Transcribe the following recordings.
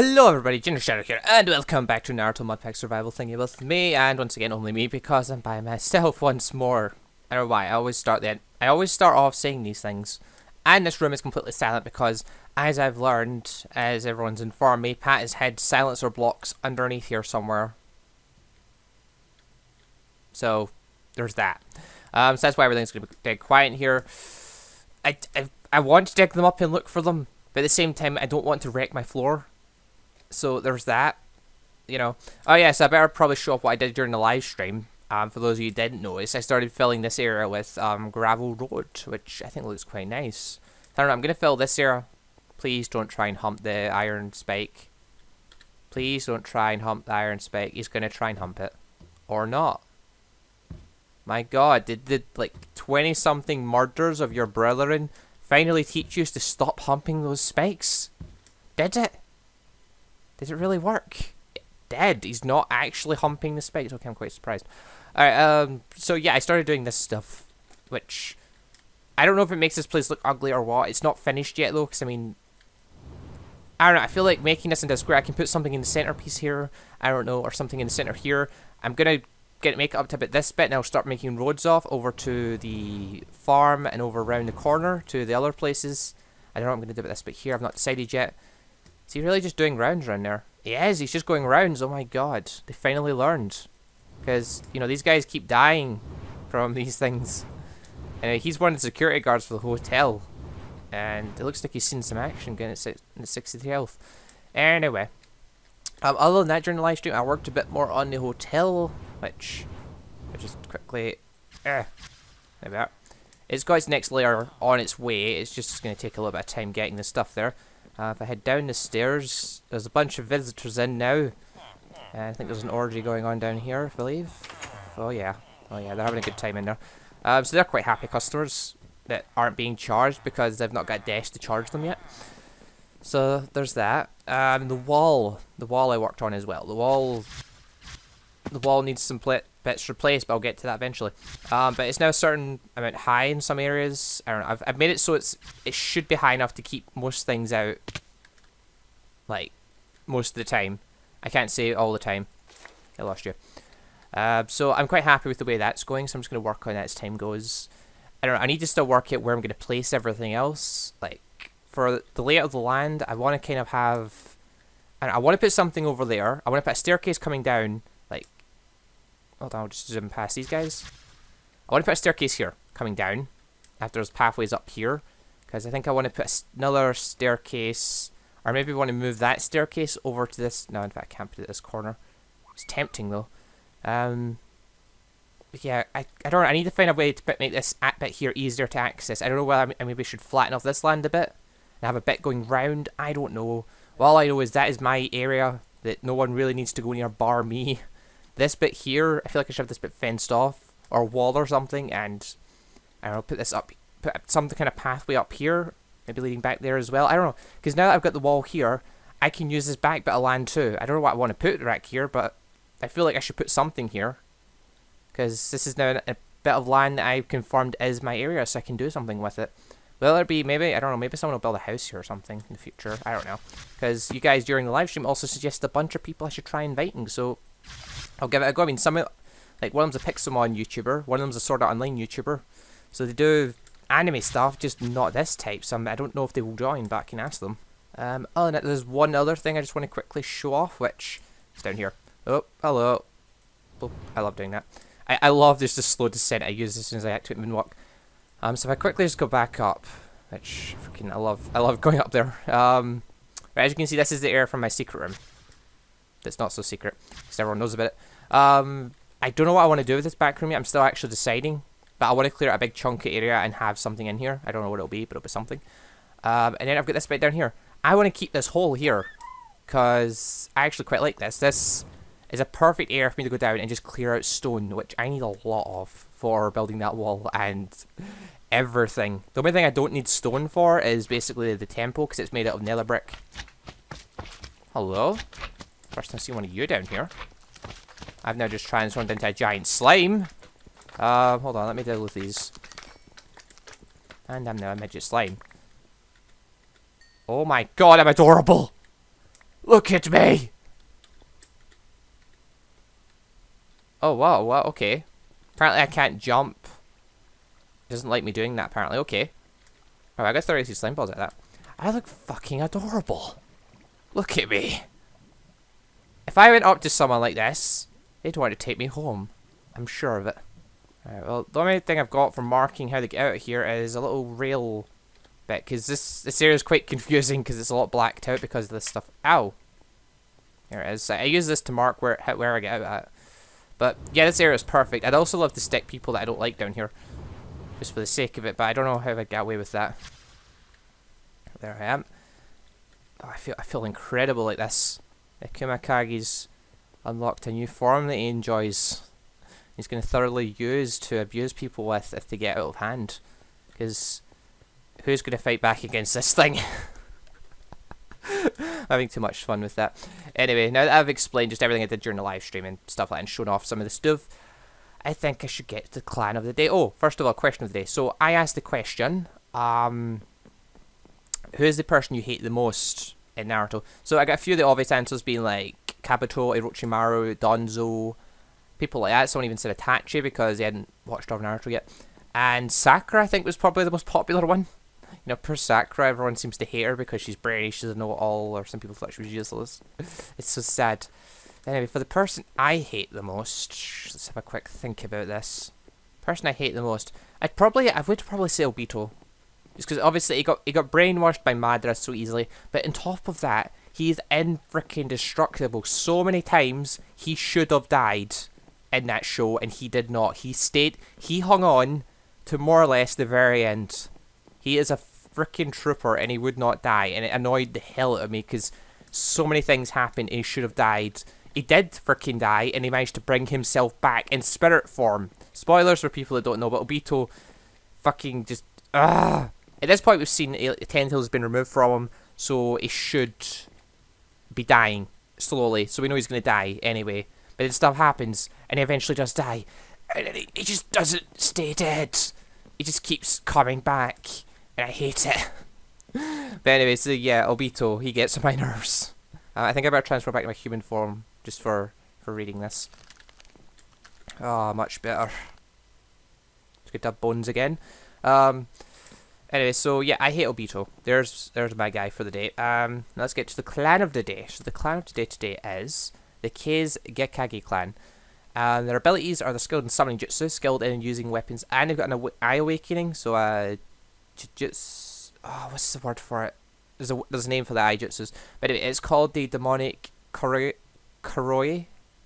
Hello everybody, Gingershadow here, and welcome back to Naruto Modpack Survival thingy with me, and once again only me, because I'm by myself once more. I don't know why, I always start off saying these things. And this room is completely silent because, as I've learned, as everyone's informed me, Pat has had silencer blocks underneath here somewhere. So, there's that. So that's why everything's going to be dead quiet in here. I want to dig them up and look for them, but at the same time I don't want to wreck my floor. So there's that, you know. Oh yeah, so I better probably show off what I did during the live stream. For those of you who didn't notice, I started filling this area with gravel road, which I think looks quite nice. I don't know, I'm going to fill this area. Please don't try and hump the iron spike. Please don't try and hump the iron spike. He's going to try and hump it. Or not. My god, did like 20-something murders of your brethren finally teach you to stop humping those spikes? Did it? Did it really work? It did. He's not actually humping the spikes. Okay, I'm quite surprised. Alright, so yeah, I started doing this stuff, which I don't know if it makes this place look ugly or what. It's not finished yet though, because I mean, I don't know, I feel like making this into a square, I can put something in the centerpiece here, I don't know, or something in the center here. I'm gonna make it up to about this bit, and I'll start making roads off over to the farm and over around the corner to the other places. I don't know what I'm gonna do about this bit here, I've not decided yet. Is he really just doing rounds around there? He is, he's just going rounds. Oh my god. They finally learned. Because, you know, these guys keep dying from these things. And he's one of the security guards for the hotel. And it looks like he's seen some action getting at 63 health. Anyway. Other than that, during the live stream, I worked a bit more on the hotel. Which, I just quickly... there we are. It's got its next layer on its way. It's just going to take a little bit of time getting the stuff there. If I head down the stairs, there's a bunch of visitors in now. I think there's an orgy going on down here, I believe. Oh yeah, they're having a good time in there. So they're quite happy customers that aren't being charged because they've not got a desk to charge them yet. So there's that. The wall I worked on as well. The wall needs some bits replaced, but I'll get to that eventually. But it's now a certain amount high in some areas. I don't know. I've made it so it should be high enough to keep most things out. Like, most of the time. I can't say it all the time. I lost you. So I'm quite happy with the way that's going, so I'm just going to work on that as time goes. I don't know. I need to still work out where I'm going to place everything else. Like, for the layout of the land, I want to kind of have... I want to put something over there. I want to put a staircase coming down. Hold on, I'll just zoom past these guys. I want to put a staircase here, coming down, after there's pathways up here, because I think I want to put another staircase, or maybe I want to move that staircase over to this. No, in fact, I can't put it at this corner. It's tempting though. But yeah, I don't know. I need to find a way to make this bit here easier to access. I don't know whether I maybe should flatten off this land a bit and have a bit going round. I don't know. All I know is that is my area that no one really needs to go near bar me. This bit here, I feel like I should have this bit fenced off, or wall or something, and I don't know, put this up, put some kind of pathway up here, maybe leading back there as well. I don't know, because now that I've got the wall here, I can use this back bit of land too. I don't know what I want to put right here, but I feel like I should put something here, because this is now a bit of land that I've confirmed is my area, so I can do something with it. Will there be, maybe, I don't know, maybe someone will build a house here or something in the future, I don't know. Because you guys during the live stream also suggested a bunch of people I should try inviting, so I'll give it a go. I mean, like one of them's a Pixelmon YouTuber, one of them's a Sword Art Online YouTuber, so they do anime stuff, just not this type, so I don't know if they will join, but I can ask them. Oh, and there's one other thing I just want to quickly show off, which is down here. Oh, hello. Oh, I love doing that. I love just the slow descent I use as soon as I activate Moonwalk. So if I quickly just go back up, which freaking I love going up there. Right, as you can see, this is the area from my secret room. That's not so secret, because everyone knows about it. I don't know what I want to do with this back room yet. I'm still actually deciding, but I want to clear out a big chunky area and have something in here. I don't know what it'll be, but it'll be something. And then I've got this bit down here. I want to keep this hole here, because I actually quite like this. This is a perfect area for me to go down and just clear out stone, which I need a lot of for building that wall and everything. The only thing I don't need stone for is basically the temple, because it's made out of nether brick. Hello? First time I see one of you down here. I've now just transformed into a giant slime. Hold on, let me deal with these. And I'm now a midget slime. Oh my god, I'm adorable! Look at me! Oh, wow, wow, okay. Apparently I can't jump. It doesn't like me doing that, apparently. Okay. Oh, I got 32 slime balls at that. I look fucking adorable. Look at me. If I went up to someone like this, they'd want to take me home. I'm sure of it. Alright, well, the only thing I've got for marking how to get out of here is a little rail bit, because this area is quite confusing because it's a lot blacked out because of this stuff. Ow. There it is. I use this to mark where I get out at. But yeah, this area is perfect. I'd also love to stick people that I don't like down here, just for the sake of it, but I don't know how I'd get away with that. There I am. Oh, I feel incredible like this. Kumakagi's unlocked a new form that he enjoys. He's going to thoroughly use to abuse people with if they get out of hand. Because who's going to fight back against this thing? Having too much fun with that. Anyway, now that I've explained just everything I did during the live stream and stuff like that and shown off some of the stuff, I think I should get to the clan of the day. Oh, first of all, question of the day. So I asked the question, who is the person you hate the most in Naruto? So I got a few of the obvious answers being like Kabuto, Orochimaru, Danzo, people like that. Someone even said Itachi because they hadn't watched all of Naruto yet. And Sakura, I think, was probably the most popular one. You know, poor Sakura, everyone seems to hate her because she's brainy, she doesn't know it all, or some people thought she was useless. It's so sad. Anyway, for the person I hate the most, let's have a quick think about this. Person I hate the most, I would probably say Obito. Just because obviously he got brainwashed by Madara so easily, but on top of that, he's indestructible. So many times he should have died in that show, and he did not. He hung on to more or less the very end. He is a freaking trooper, and he would not die, and it annoyed the hell out of me because so many things happened, and he should have died. He did freaking die, and he managed to bring himself back in spirit form. Spoilers for people that don't know, but Obito fucking just At this point, we've seen a tentacle has been removed from him, so he should be dying slowly. So we know he's going to die anyway. But then stuff happens, and he eventually does die. And then he just doesn't stay dead. He just keeps coming back, and I hate it. But anyway, so yeah, Obito, he gets on my nerves. I think I better transfer back to my human form, just for reading this. Oh, much better. It's good to have bones again. Anyway, so yeah, I hate Obito. There's my guy for the day. Let's get to the clan of the day. So the clan of the day today is the Gekage clan. Their abilities are the skilled in summoning jutsu, skilled in using weapons, and they've got an eye awakening. So jutsu. Oh, what's the word for it? There's a name for the eye jutsus, but anyway, it's called the demonic Kuroi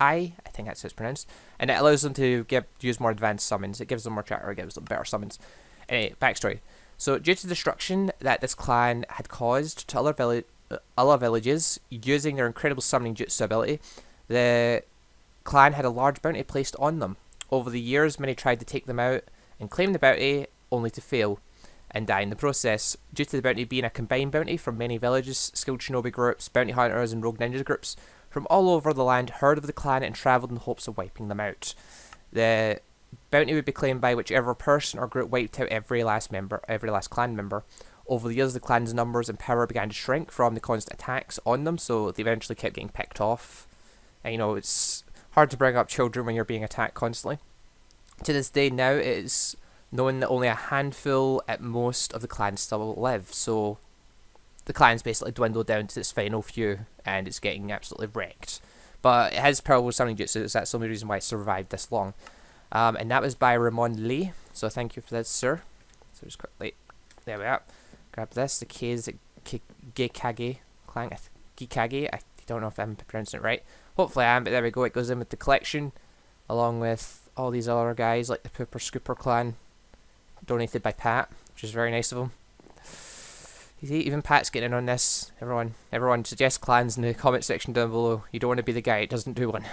eye. I think that's how it's pronounced, and it allows them to use more advanced summons. It gives them more chatter. It gives them better summons. Anyway, backstory. So, due to the destruction that this clan had caused to other villages using their incredible summoning jutsu ability, the clan had a large bounty placed on them. Over the years, many tried to take them out and claim the bounty, only to fail and die in the process. Due to the bounty being a combined bounty from many villages, skilled shinobi groups, bounty hunters, and rogue ninja groups from all over the land heard of the clan and travelled in hopes of wiping them out. The bounty would be claimed by whichever person or group wiped out every last clan member. Over the years, the clan's numbers and power began to shrink from the constant attacks on them, so they eventually kept getting picked off. And, you know, it's hard to bring up children when you're being attacked constantly. To this day now, it is known that only a handful at most of the clans still live, so the clan's basically dwindled down to its final few, and it's getting absolutely wrecked. But it has powerful summoning jutsu, so that's the only reason why it survived this long. And that was by Ramon Lee, so thank you for that, sir. So just quickly, there we are. Grab this, the Gekage clan. Gekage, I don't know if I'm pronouncing it right. Hopefully I am, but there we go. It goes in with the collection, along with all these other guys, like the Pooper Scooper clan, donated by Pat, which is very nice of him. Even Pat's getting in on this. Everyone suggest clans in the comment section down below. You don't want to be the guy that doesn't do one.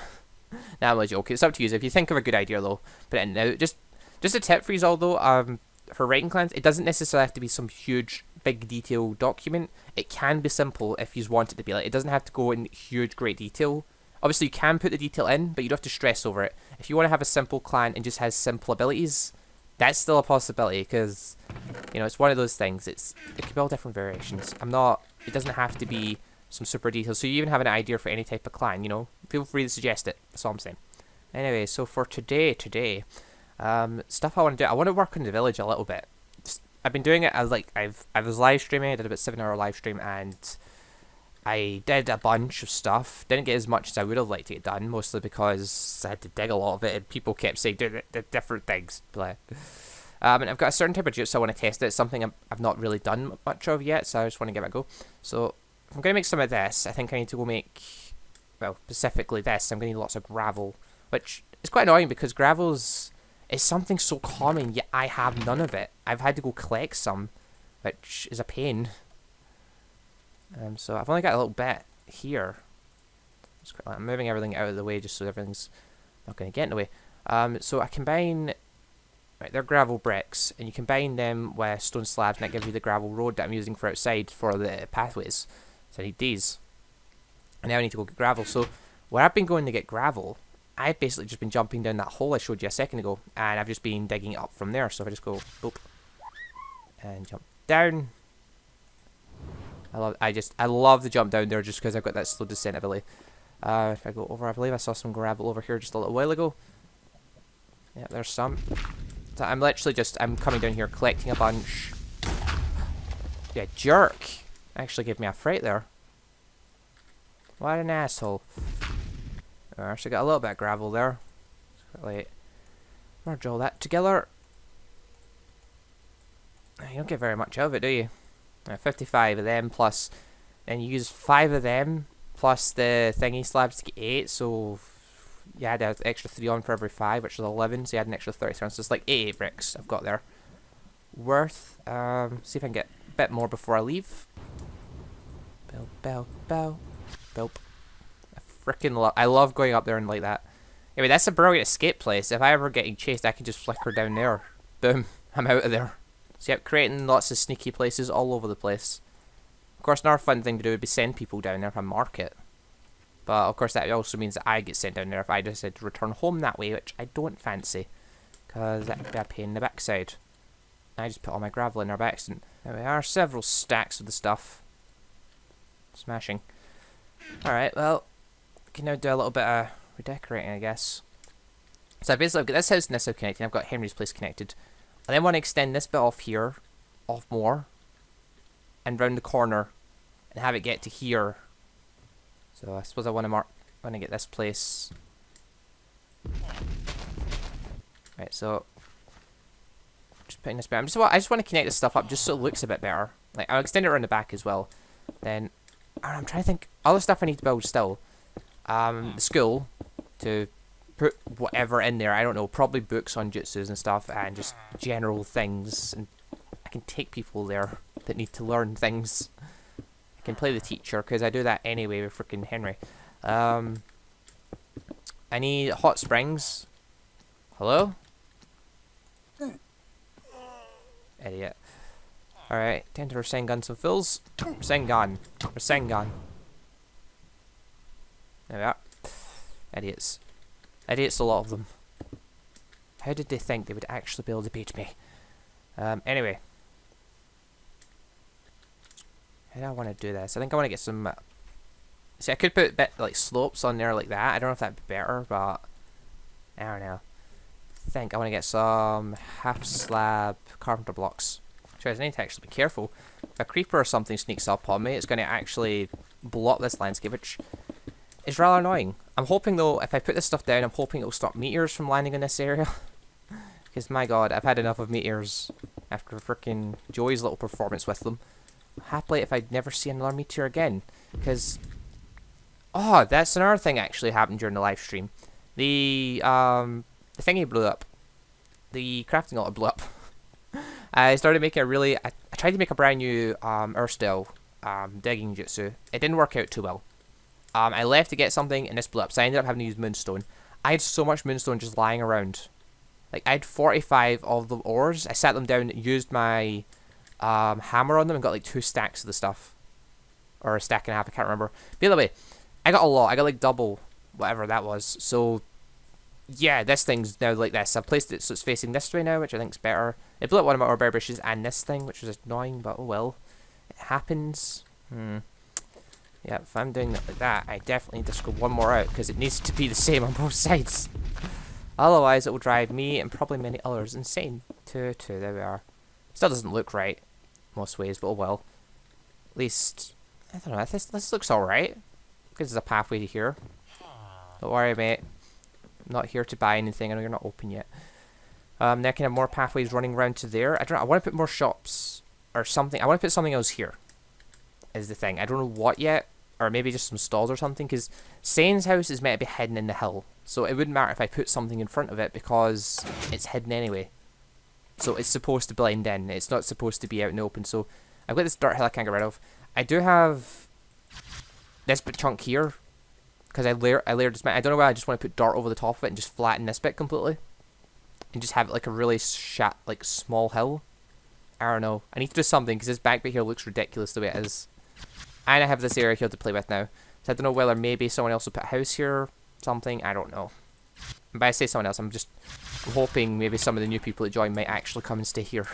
Nah, I'm only joking. It's up to you. If you think of a good idea, though, put it in. Now, just a tip for you all, though. For writing clans, it doesn't necessarily have to be some huge, big, detailed document. It can be simple if you want it to be. Like, it doesn't have to go in huge, great detail. Obviously, you can put the detail in, but you don't have to stress over it. If you want to have a simple clan and just has simple abilities, that's still a possibility, because, you know, it's one of those things. It can be all different variations. It doesn't have to be some super details, so you even have an idea for any type of clan, you know. Feel free to suggest it. That's all I'm saying. Anyway, so for today, stuff I want to do. I want to work on the village a little bit. I've been doing it. I was live streaming. I did about 7-hour live stream, and I did a bunch of stuff. Didn't get as much as I would have liked to get done, mostly because I had to dig a lot of it, and people kept saying do the different things. And I've got a certain type of jutsu I want to test. It's something I've not really done much of yet, so I just want to give it a go. So if I'm going to make some of this, I think I need to go make, well, specifically this. I'm going to need lots of gravel, which is quite annoying because gravel's is something so common, yet I have none of it. I've had to go collect some, which is a pain. So I've only got a little bit here. I'm moving everything out of the way just so everything's not going to get in the way. So I combine, right, they're gravel bricks, and you combine them with stone slabs, and that gives you the gravel road that I'm using for outside for the pathways. So I need these. And now I need to go get gravel. So where I've been going to get gravel, I've basically just been jumping down that hole I showed you a second ago, and I've just been digging it up from there. So if I just go boop and jump down, I love the jump down there just because I've got that slow descent ability. If I go over, I believe I saw some gravel over here just a little while ago. Yeah, there's some. So I'm literally I'm coming down here collecting a bunch. Yeah, jerk. Actually gave me a fright there. What an asshole. I actually got a little bit of gravel there. Like, merge all that together. You don't get very much of it, do you? 55 of them plus, then you use 5 of them plus the thingy slabs to get 8. So you add an extra 3 on for every 5, which is 11. So you add an extra 33. So it's like 88 bricks I've got there. Worth. See if I can get a bit more before I leave. Bow, bow, bow, bow. I love going up there and like that. Anyway, that's a brilliant escape place. If I ever getting chased, I can just flicker down there. Boom. I'm out of there. So yep, creating lots of sneaky places all over the place. Of course, another fun thing to do would be send people down there if I mark it. But of course that also means that I get sent down there if I decide to return home that way, which I don't fancy. Because that would be a pain in the backside. I just put all my gravel in there by accident. There we are, several stacks of the stuff. Smashing. Alright, well, we can now do a little bit of redecorating, I guess. So basically I've got this house and this house connected. I've got Henry's place connected. I then want to extend this bit off here, off more, and round the corner, and have it get to here. So I suppose I want to get this place. Right, so just putting this back. I just want to connect this stuff up just so it looks a bit better. Like I'll extend it around the back as well. Then I'm trying to think other stuff I need to build still. The school to put whatever in there. I don't know, probably books on jutsus and stuff, and just general things. And I can take people there that need to learn things. I can play the teacher because I do that anyway with freaking Henry. I need hot springs. Hello? Idiot. Alright, time to Rasengan some fills. Rasengan. There we are. Idiots. Idiots, a lot of them. How did they think they would actually be able to beat me? Anyway. How do I want to do this? I think I want to get some... see, I could put a bit like slopes on there like that. I don't know if that'd be better, but... I don't know. I think I want to get some half slab carpenter blocks. So I need to actually be careful. If a creeper or something sneaks up on me, it's going to actually block this landscape, which is rather annoying. I'm hoping though, if I put this stuff down, I'm hoping it'll stop meteors from landing in this area. Because my god, I've had enough of meteors after frickin' Joey's little performance with them. Happily, if I'd never see another meteor again. Because, oh, that's another thing actually happened during the live stream. The thingy blew up. The crafting altar blew up. I started making I tried to make a brand new Earthstyle digging jutsu. It didn't work out too well. I left to get something and this blew up, so I ended up having to use moonstone. I had so much moonstone just lying around. Like, I had 45 of the ores. I sat them down, used my hammer on them, and got like 2 stacks of the stuff. Or a stack and a half, I can't remember. But either way, I got a lot. I got like double whatever that was. So, yeah, this thing's now like this. I've placed it so it's facing this way now, which I think's better. It blew up one of my ore bushes and this thing, which was annoying, but oh well. It happens. Yeah, if I'm doing it like that, I definitely need to scope one more out, because it needs to be the same on both sides. Otherwise, it will drive me and probably many others insane. Two, there we are. Still doesn't look right, most ways, but oh well. At least, I don't know, this looks alright. Because there's a pathway to here. Don't worry, mate. I'm not here to buy anything. I know you're not open yet. Then I can have more pathways running around to there. I don't know, I want to put more shops or something. I want to put something else here, is the thing. I don't know what yet. Or maybe just some stalls or something, because Sane's house is meant to be hidden in the hill. So it wouldn't matter if I put something in front of it, because it's hidden anyway. So it's supposed to blend in. It's not supposed to be out in the open. So I've got this dirt hill I can't get rid of. I do have this bit chunk here, because I layered this bit. I don't know why I just want to put dirt over the top of it and just flatten this bit completely. And just have it like a really small hill. I don't know. I need to do something, because this back bit here looks ridiculous the way it is. And I have this area here to play with now. So I don't know whether maybe someone else will put a house here, something, I don't know. And by I say someone else, I'm hoping maybe some of the new people that join might actually come and stay here.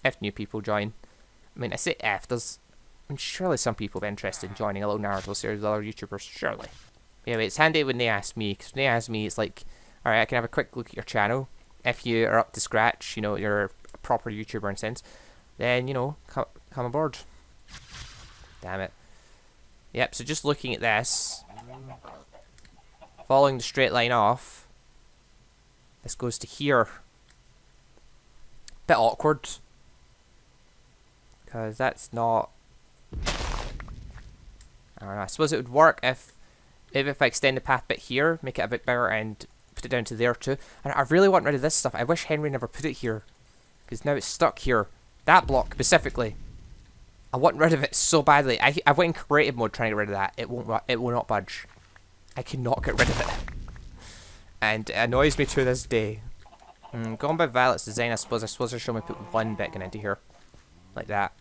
If new people join. I mean, I say if, surely some people will be interested in joining a little Naruto series with other YouTubers, surely. Anyway, it's handy when they ask me, because when they ask me, it's like, alright, I can have a quick look at your channel. If you are up to scratch, you know, you're a proper YouTuber in a sense, then, you know, come aboard. Damn it. Yep, so just looking at this, following the straight line off, this goes to here. Bit awkward, because that's not, I don't know, I suppose it would work if I extend the path bit here, make it a bit bigger and put it down to there too. And I really want rid of this stuff. I wish Henry never put it here, because now it's stuck here. That block specifically. I want rid of it so badly. I went in creative mode trying to get rid of that. It will not budge. I cannot get rid of it. And it annoys me to this day. Going by Violet's design, I suppose I should only put one bit into here. Like that.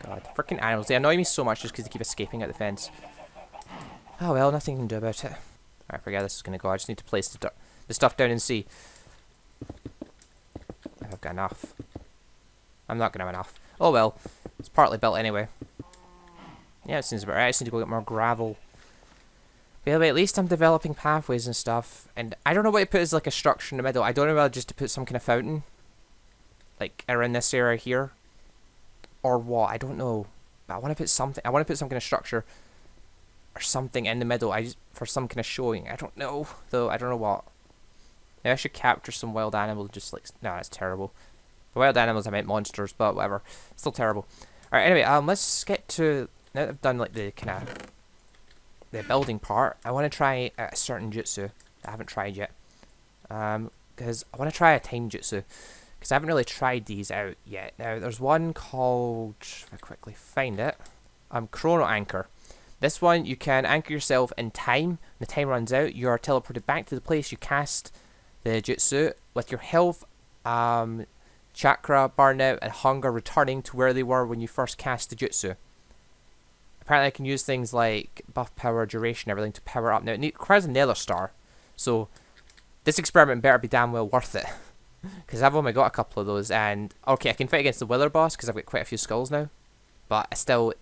God, freaking animals. They annoy me so much just because they keep escaping out the fence. Oh well, nothing you can do about it. Alright, forget this is going to go. I just need to place the stuff down and see. If I've got enough. I'm not going to have enough. Oh well, it's partly built anyway. Yeah, it seems about right. I just need to go get more gravel. But anyway, at least I'm developing pathways and stuff. And I don't know what to put as like a structure in the middle. I don't know whether just to put some kind of fountain, like around this area here, or what. I don't know. But I want to put something. I want to put some kind of structure or something in the middle. For some kind of showing. I don't know though. I don't know what. Maybe I should capture some wild animals. Just like no, that's terrible. The wild animals, I meant monsters, but whatever. Still terrible. Alright, anyway, let's get to, now that I've done like the kind of, the building part, I want to try a certain jutsu that I haven't tried yet. Because I want to try a time jutsu, because I haven't really tried these out yet. Now, there's one called, if I quickly find it, Chrono Anchor. This one, you can anchor yourself in time. When the time runs out, you are teleported back to the place you cast the jutsu with your health, chakra, burnout, and hunger returning to where they were when you first cast the jutsu. Apparently I can use things like buff power, duration, everything to power up. Now it requires a nether star, so this experiment better be damn well worth it. Because I've only got a couple of those, and okay, I can fight against the Wither boss because I've got quite a few skulls now. But still,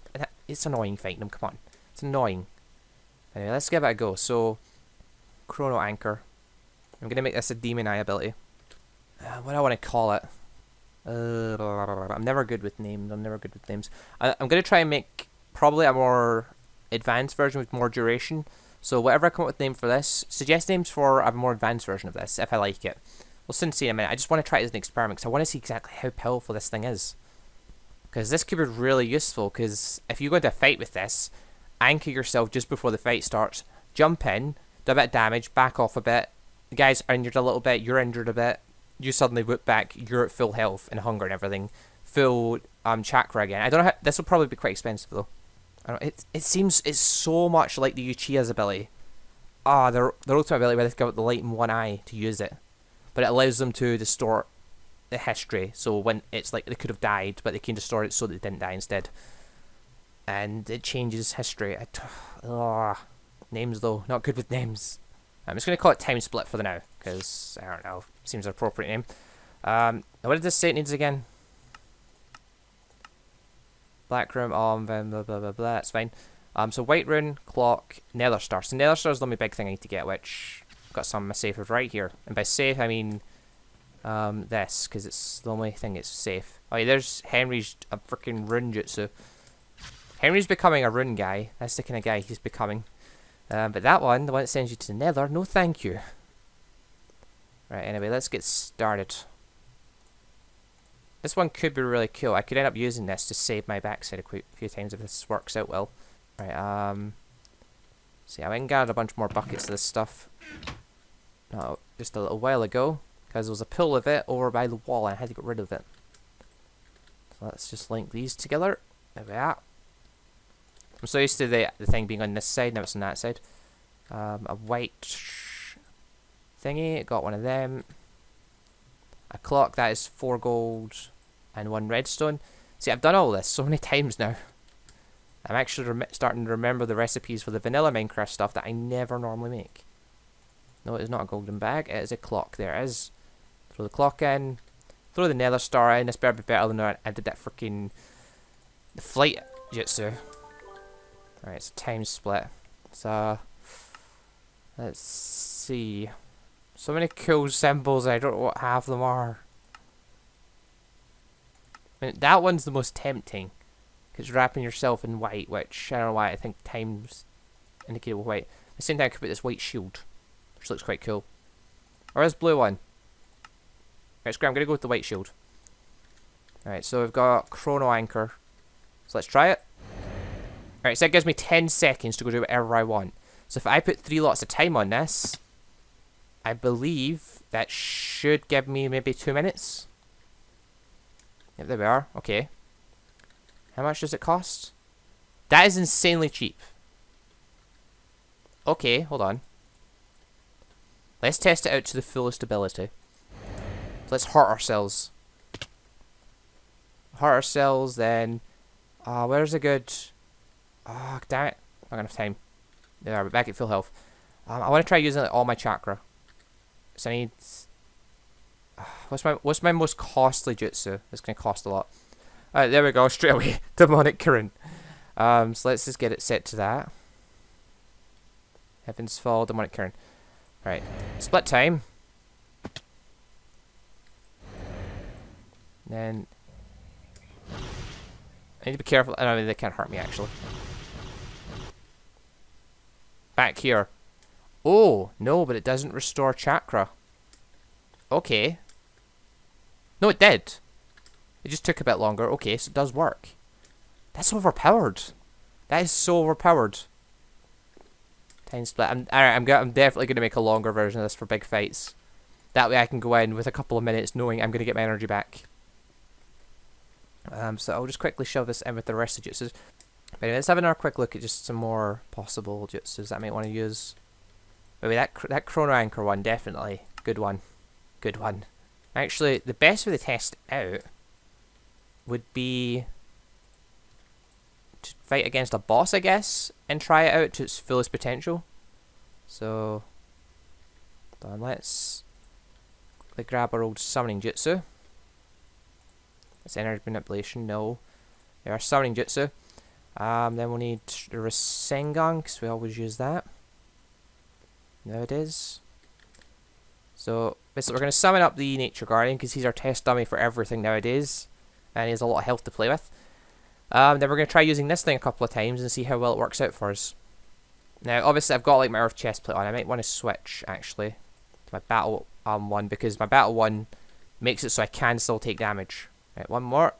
it's annoying fighting them, come on. It's annoying. Anyway, let's give it a go. So, Chrono Anchor. I'm going to make this a Demon Eye ability. What do I want to call it? I'm never good with names. I'm going to try and make probably a more advanced version with more duration. So whatever I come up with name for this, suggest names for a more advanced version of this, if I like it. We'll soon see in a minute. I just want to try it as an experiment, because I want to see exactly how powerful this thing is. Because this could be really useful, because if you go into a fight with this, anchor yourself just before the fight starts, jump in, do a bit of damage, back off a bit, the guys are injured a little bit, you're injured a bit, you suddenly whip back, you're at full health and hunger and everything. Full chakra again. I don't know how, this will probably be quite expensive though. I don't, it seems it's so much like the Uchiha's ability. The ultimate ability where they've got the light in one eye to use it. But it allows them to distort the history. So when it's like they could have died, but they can distort it so that they didn't die instead. And it changes history. Names though, not good with names. I'm just going to call it Time Split for the now, because, I don't know, seems an appropriate name. What did this say it needs again? Black room, then blah blah blah blah. That's fine. So white rune, clock, nether star. So nether star is the only big thing I need to get, which I've got some of my safes right here. And by safe I mean this, because it's the only thing that's safe. Oh yeah, there's Henry's a freaking rune jutsu. Henry's becoming a rune guy. That's the kind of guy he's becoming. But that one, the one that sends you to the nether, no thank you. Right, anyway, let's get started. This one could be really cool. I could end up using this to save my backside a few times if this works out well. Right, see, I went and gathered a bunch more buckets of this stuff. No, just a little while ago, because there was a pool of it over by the wall and I had to get rid of it. So let's just link these together. There we are. I'm so used to the thing being on this side, now it's on that side. A white thingy, got one of them. A clock, that is 4 gold and 1 redstone. See, I've done all this so many times now. I'm actually starting to remember the recipes for the vanilla Minecraft stuff that I never normally make. No, it is not a golden bag, it is a clock. There it is. Throw the clock in. Throw the nether star in. This better be better than I did that freaking the flight jutsu. Alright, it's a time split. So, let's see. So many cool symbols, I don't know what half of them are. I mean, that one's the most tempting. Because wrapping yourself in white, which I don't know why I think time's indicated with white. At the same time, I could put this white shield, which looks quite cool. Or this blue one. Right, screw, I'm going to go with the white shield. Alright, so we've got chrono anchor. So let's try it. Alright, so that gives me 10 seconds to go do whatever I want. So if I put 3 lots of time on this, I believe that should give me maybe 2 minutes. Yep, there we are. Okay. How much does it cost? That is insanely cheap. Okay, hold on. Let's test it out to the fullest ability. Let's hurt ourselves. Hurt ourselves, then... where's a good... Oh, damn it. Not enough time. There, we're back at full health. I want to try using all my chakra. So I need... what's my most costly jutsu? It's going to cost a lot. Alright, there we go. Straight away. Demonic current. So let's just get it set to that. Heavens fall. Demonic current. Right. Split time. Then... I need to be careful. I mean, they can't hurt me, actually. Back here. Oh, no, but it doesn't restore chakra. Okay. No, it did. It just took a bit longer. Okay, so it does work. That's overpowered. That is so overpowered. Time split. I'm definitely going to make a longer version of this for big fights. That way I can go in with a couple of minutes knowing I'm going to get my energy back. So I'll just quickly shove this in with the rest of the jutsus. But anyway, let's have another quick look at just some more possible jutsus that I might want to use. Maybe that chrono anchor one, definitely. Good one. Good one. Actually, the best way to test out would be to fight against a boss, I guess, and try it out to its fullest potential. So, let's grab our old summoning jutsu. It's energy manipulation, no. There are summoning jutsu. Then we'll need the Rasengan, because we always use that. There it is. So, basically we're going to summon up the Nature Guardian, because he's our test dummy for everything nowadays. And he has a lot of health to play with. Then we're going to try using this thing a couple of times and see how well it works out for us. Now, obviously I've got like my Earth chestplate on. I might want to switch, actually, to my Battle one, because my Battle one makes it so I can still take damage. Right, one more.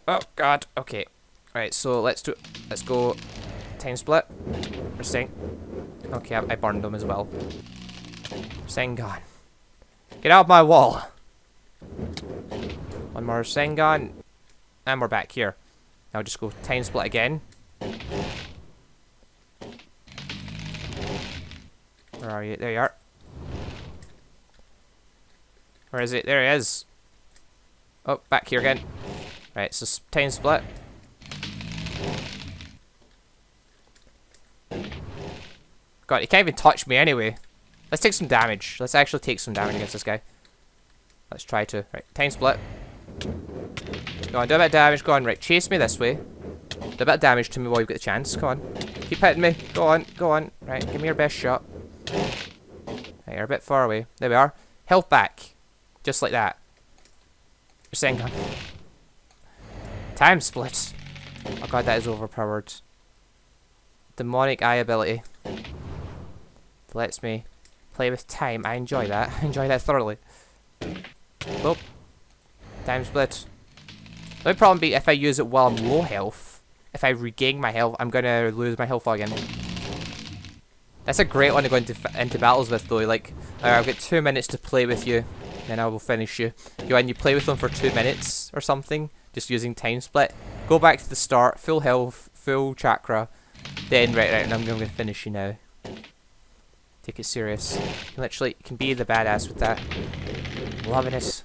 Oh, God. Okay. Right, so let's go time split. Okay, I burned them as well. Rasengan. Get out of my wall. One more Rasengan. And we're back here. Now just go time split again. Where are you? There you are. Where is it? There he is. Oh, back here again. Right, so time split. God, he can't even touch me anyway. Let's take some damage. Let's actually take some damage against this guy. Let's try to. Right, time split. Go on, do a bit of damage. Go on, right. Chase me this way. Do a bit of damage to me while you've got the chance. Come on. Keep hitting me. Go on, go on. Right, give me your best shot. Right, you're a bit far away. There we are. Health back. Just like that. Your second gun. Time split. Oh god, that is overpowered. Demonic eye ability. Lets me play with time. I enjoy that. I enjoy that thoroughly. Oh. Time split. The only problem be if I use it while I'm low health. If I regain my health, I'm gonna lose my health again. That's a great one to go into battles with though. Like, I've got 2 minutes to play with you, then I will finish you. Go and you play with them for 2 minutes or something, just using time split. Go back to the start, full health, full chakra. Then right, and I'm gonna finish you now. Take it serious. You can be the badass with that. Loving it.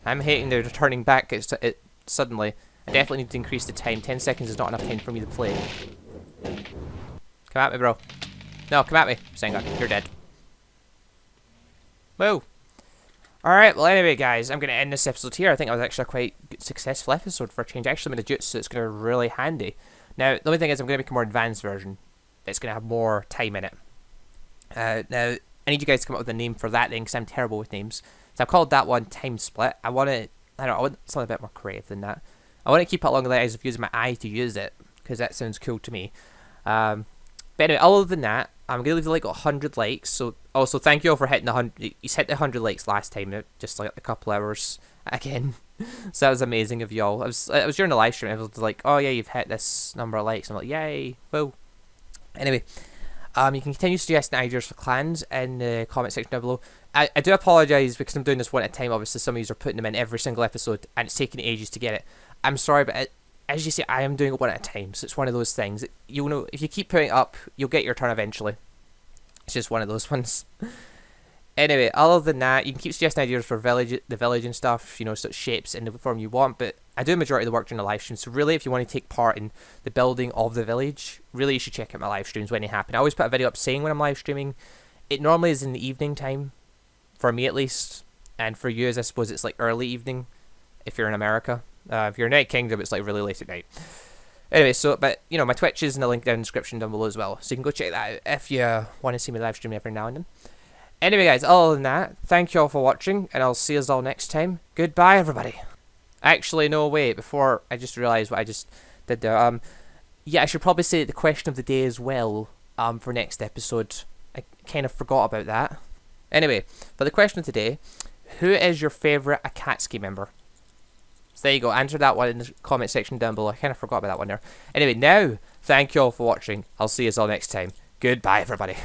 I'm hating the returning back. It suddenly. I definitely need to increase the time. 10 seconds is not enough time for me to play. Come at me, bro. No, come at me. Sengun, you're dead. Whoa. Alright, well anyway guys, I'm going to end this episode here. I think it was actually a quite successful episode for a change. I actually made a jutsu that's going to be really handy. Now, the only thing is I'm going to make a more advanced version. It's going to have more time in it. Now, I need you guys to come up with a name for that thing because I'm terrible with names. So I've called that one Time Split. I want something a bit more creative than that. I want to keep it along the lines of using my eye to use it because that sounds cool to me. But anyway, other than that, I'm going to leave the like 100 likes. So also thank you all for hitting the 100. He's hit the 100 likes last time, just like a couple hours again. So that was amazing of y'all. It was during the live stream. I was like, oh yeah, you've hit this number of likes. I'm like, yay, whoa. Anyway, you can continue suggesting ideas for clans in the comment section down below. I do apologise because I'm doing this one at a time. Obviously, some of you are putting them in every single episode, and it's taking ages to get it. I'm sorry, but as you see, I am doing it one at a time. So it's one of those things. You'll know if you keep putting it up, you'll get your turn eventually. It's just one of those ones. Anyway, other than that, you can keep suggesting ideas for the village and stuff. You know, sort of shapes in the form you want. But I do a majority of the work during the live stream. So really, if you want to take part in the building of the village, really you should check out my live streams when they happen. I always put a video up saying when I'm live streaming. It normally is in the evening time. For me at least, and for you, I suppose it's like early evening, if you're in America. If you're in United Kingdom, it's like really late at night. Anyway, but you know, my Twitch is in the link down in the description down below as well, so you can go check that out if you want to see me live stream every now and then. Anyway, guys, other than that, thank you all for watching, and I'll see us all next time. Goodbye, everybody. Actually, no, wait, before I just realised what I just did there. Yeah, I should probably say the question of the day as well. For next episode, I kind of forgot about that. Anyway, for the question of today, who is your favourite Akatsuki member? So there you go, answer that one in the comment section down below. I kind of forgot about that one there. Anyway, now, thank you all for watching. I'll see you all next time. Goodbye, everybody.